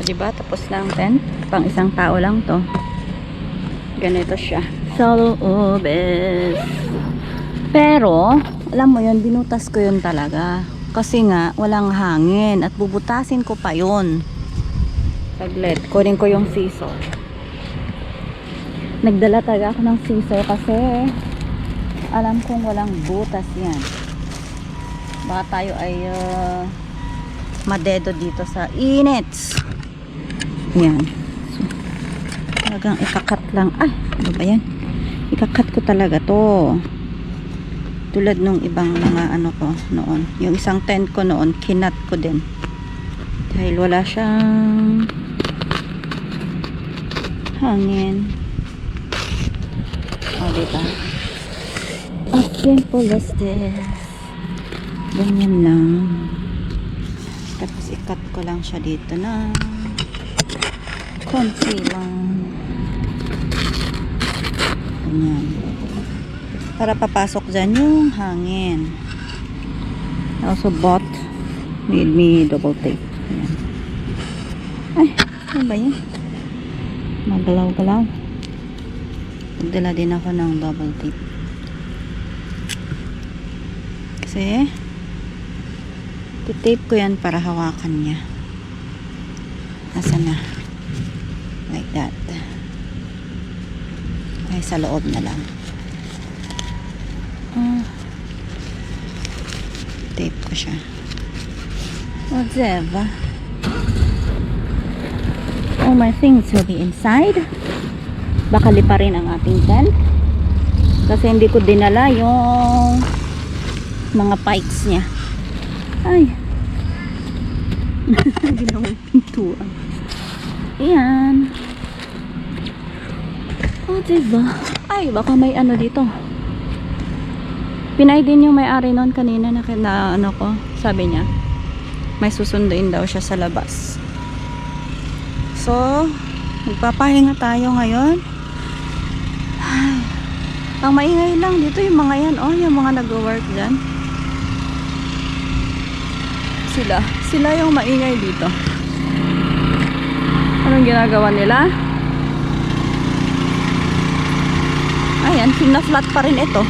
Diba? Tapos na ang tent. Pang isang tao lang to. Ganito siya. Sa loobes. Pero, alam mo yun, binutas ko yun talaga. Kasi nga, walang hangin. At bubutasin ko pa yun. Saglit. Kunin ko yung scissor. Nagdala talaga ako ng scissor kasi alam kong walang butas yan. Baka tayo ay madedo dito sa init. Yan. So, talagang ikakat lang. Ay, ano ba yan? Ikakat ko talaga to. Tulad nung ibang mga ano ko noon. Yung isang tent ko noon, kinat ko din. Dahil wala siyang hangin. O, diba? As simple as this. Ganyan lang. Tapos ikat ko lang siya dito na konti lang. Ganyan. Para papasok dyan yung hangin. I also bought made me double tape. Ayan. Ay, ano ba yan? Magalaw-galaw. Nagdala din ako ng double tape. Kasi tape ko yan para hawakan niya. Nasa na? Like that. Ay, sa loob na lang. Tape ko siya. Whatever. All my things will be inside. Baka lipa rin ang ating tent. Kasi hindi ko dinala yung mga pikes niya. Ay. Ginawang pintuan. Ayan. Oh, diba? Ay, baka may ano dito. Pinay din yung may-ari nun kanina na ano ko. Sabi niya, may susunduin daw siya sa labas. So, magpapahinga tayo ngayon. Ay, ang maingay lang dito yung mga yan. Oh, yung mga nag-work dyan. Sila yung maingay dito. Anong ginagawa nila? Ayan, pina-flat pa rin ito.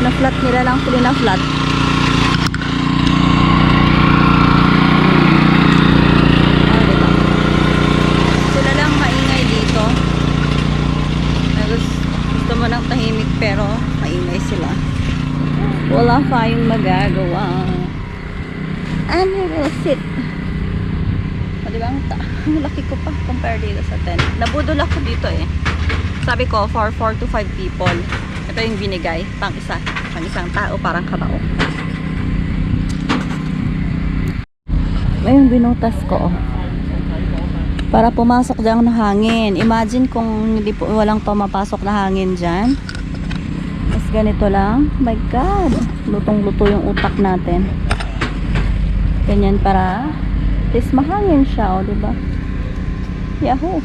Na-flat nila lang pina-flat. Sila lang maingay dito. Gusto mo ng tahimik pero maingay sila. Wala tayong magagawa. And we will sit. O, diba? Ang laki ko pa compare dito sa tent. Nabudol ako dito eh. Sabi ko, for 4 to 5 people. Ito yung binigay. Pang isang tao, parang kabao. Ngayon binutas ko. Para pumasok dyan na hangin. Imagine kung hindi po, walang pumapasok na hangin dyan. Mas ganito lang. Oh my God. Lutong-luto yung utak natin. Ganyan para is mahangin siya, o, diba? Yahoo!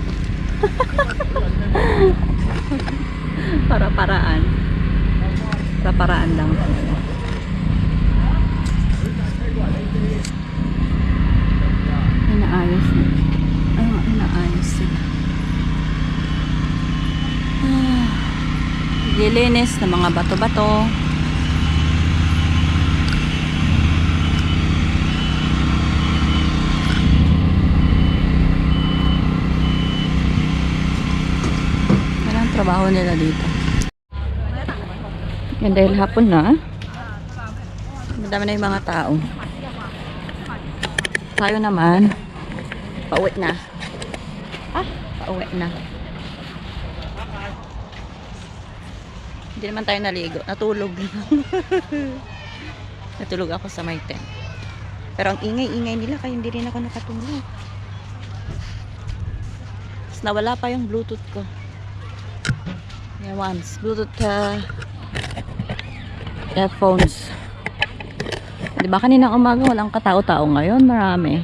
Para-paraan. Para-paraan lang. Inaayos na. Inaayos sila. Dilinis ng mga bato-bato. Trabaho nila dito. Yan dahil hapon na. Madami na yung mga tao. Tayo naman pauwi na. Pauwi na. Hindi naman tayo naligo. Natulog. Natulog ako sa may tent. Pero ang ingay-ingay nila kaya hindi rin ako nakatulog. Tapos nawala pa yung Bluetooth ko. Yeah, once. Bluetooth headphones. Diba kaninang umaga walang katao-tao, ngayon marami.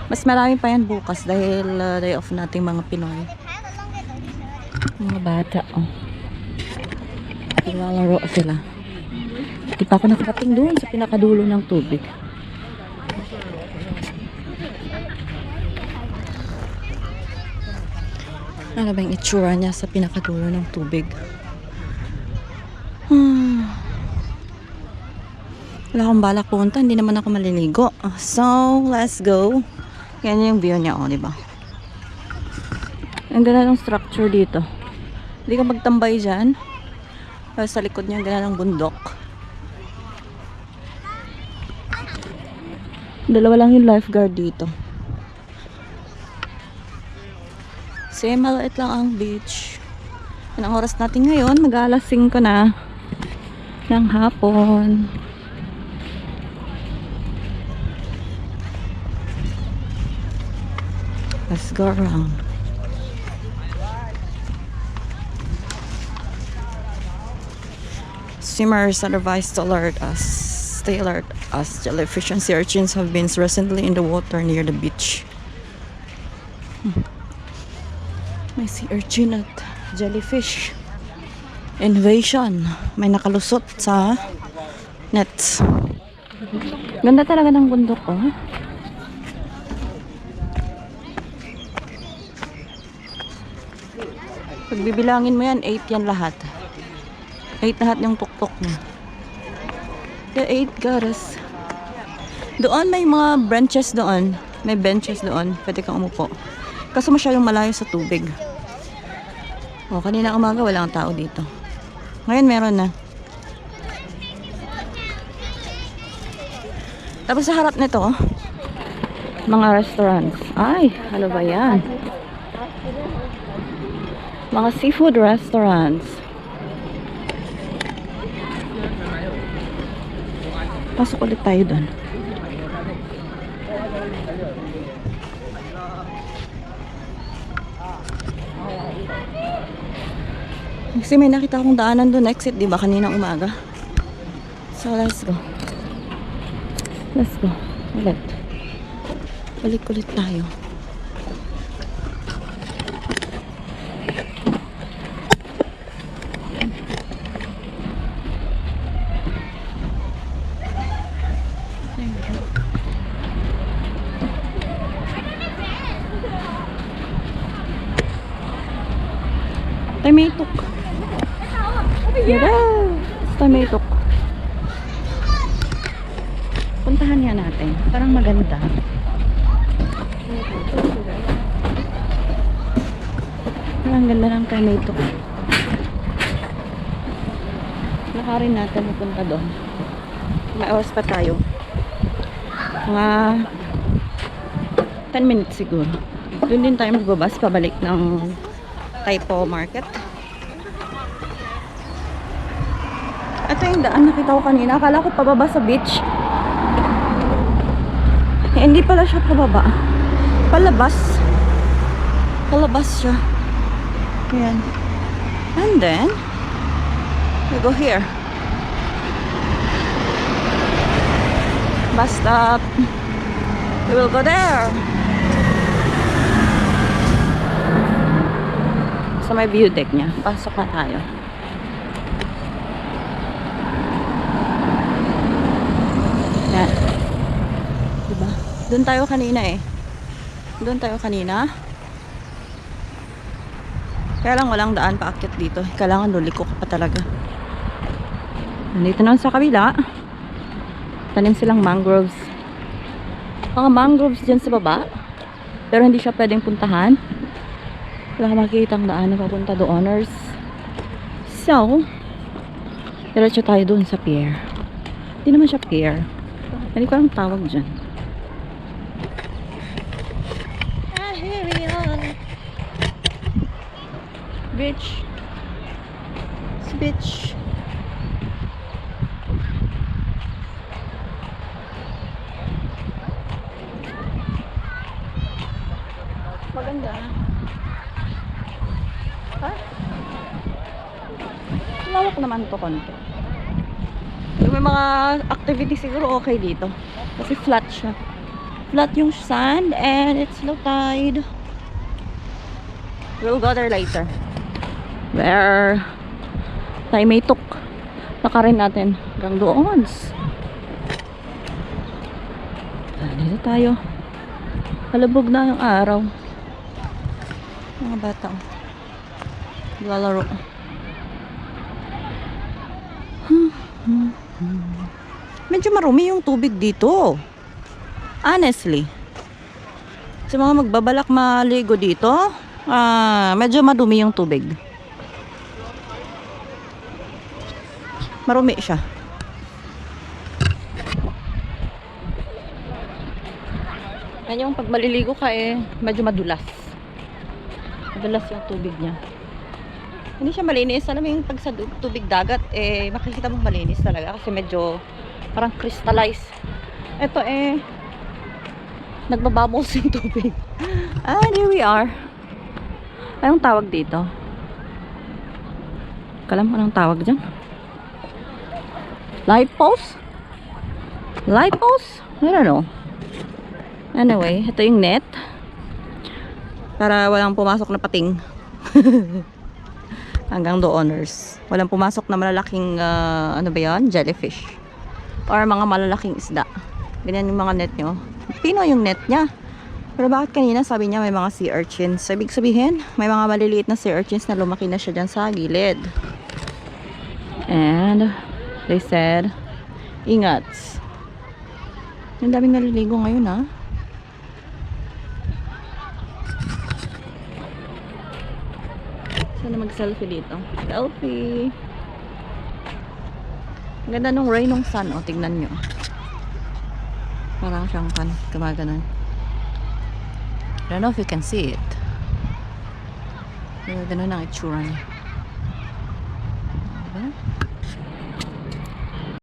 Mas marami pa yan bukas dahil day off nating mga Pinoy. Mga bata, oh. Naglalaro sila. Di pa ako nakarating doon sa pinakadulo ng tubig. Ano ba yung itsura niya sa pinakadulo ng tubig? Hmm. Wala akong balak punta, hindi naman ako maliligo. So, let's go. Yan yung view niya, oh, diba? Ang ganda ng structure dito. Hindi ka magtambay dyan. Sa likod niya, ang ganda ng bundok. Dalawa lang yung lifeguard dito. Kasi maliit lang ang beach. Ang oras natin ngayon, mag-alas 5 na ng hapon. Let's go around. Swimmers are advised to stay alert as jellyfish and sea urchins have been recently in the water near the beach. May sea urchin at jellyfish invasion. May nakalusot sa nets. Ganda talaga ng bundok, oh. Pag bibilangin mo yan, 8 yan lahat. 8 lahat yung tuktok niya. The 8 goddess. Doon may mga benches doon. May benches doon. Pwede kang umupo. Kaso masyadong malayo sa tubig. O, kanina umaga walang tao dito. Ngayon meron na. Tapos sa harap nito, mga restaurants. Ay, ano ba yan? Mga seafood restaurants. Pasok ulit tayo doon. Kasi may nakita akong daanan doon, exit, di ba, kaninang umaga. So, let's go. Let's go. Ulit. Balik ulit tayo. Tamitok. Yada! Tamitok. Puntahan nga natin. Parang maganda. Parang ganda ng tamitok. Lakarin natin pupunta doon. May oras pa tayo. Mga 10 minutes siguro. Doon din tayo magbabas pabalik ng Taipo Market. Ito yung daan nakita ko kanina. Akala ko pababa sa beach. Eh, hindi pala siya pababa. Palabas. Palabas siya. Ayan. And then, we go here. Bus stop. We will go there. So may view deck niya. Pasok na tayo. Yan. Diba? Doon tayo kanina eh. Doon tayo kanina. Kaya lang walang daan paakyat dito. Kailangan luliko ka pa talaga. Nandito naman sa kabila. Tanim silang mangroves. Mga mangroves dyan sa baba. Pero hindi siya pwedeng puntahan. Wala ka makikita ang daan na papunta dooners. So, diretso tayo doon sa pier. Hindi naman siya pier. Hindi ko lang tawag dyan. Here we are. Beach. It's beach. Maganda. Ha? Lawak naman to konti. Yung may mga activity siguro okay dito. Kasi flat siya. Flat yung sand and it's low tide. We'll go there later. Where tayo may tuk. Lakarin natin hanggang doon. Dito tayo. Halabog na yung araw. Mga bata. Lalaro. Medyo marumi yung tubig dito. Honestly. Sa mga magbabalak maligo dito, medyo madumi yung tubig. Marumi siya. Yan yung pag maliligo ka medyo madulas. Madulas yung tubig niya. Hindi siya malinis. Alam mo yung pag sa tubig dagat, makikita mong malinis talaga kasi medyo parang crystallized. Ito nagbabubbles yung tubig. Here we are. Anong tawag dito? Kalam mo anong tawag dyan? Light post? Light post? I don't know. Anyway, ito yung net. Para walang pumasok na pating. Hanggang dooners. Walang pumasok na malalaking, ano ba yan? Jellyfish. Or mga malalaking isda. Ganyan yung mga net nyo. Pino yung net niya. Pero bakit kanina sabi niya may mga sea urchins? So, ibig sabihin, may mga maliliit na sea urchins na lumaki na siya dyan sa gilid. And, they said, ingats. Ang daming naliligo ngayon, ha? Sana mag-selfie dito. Selfie! Ang ganda nung rain nung sun. O, tignan nyo. Parang siyang gumaganon. I don't know if you can see it. Pero ganun ang itsura niya.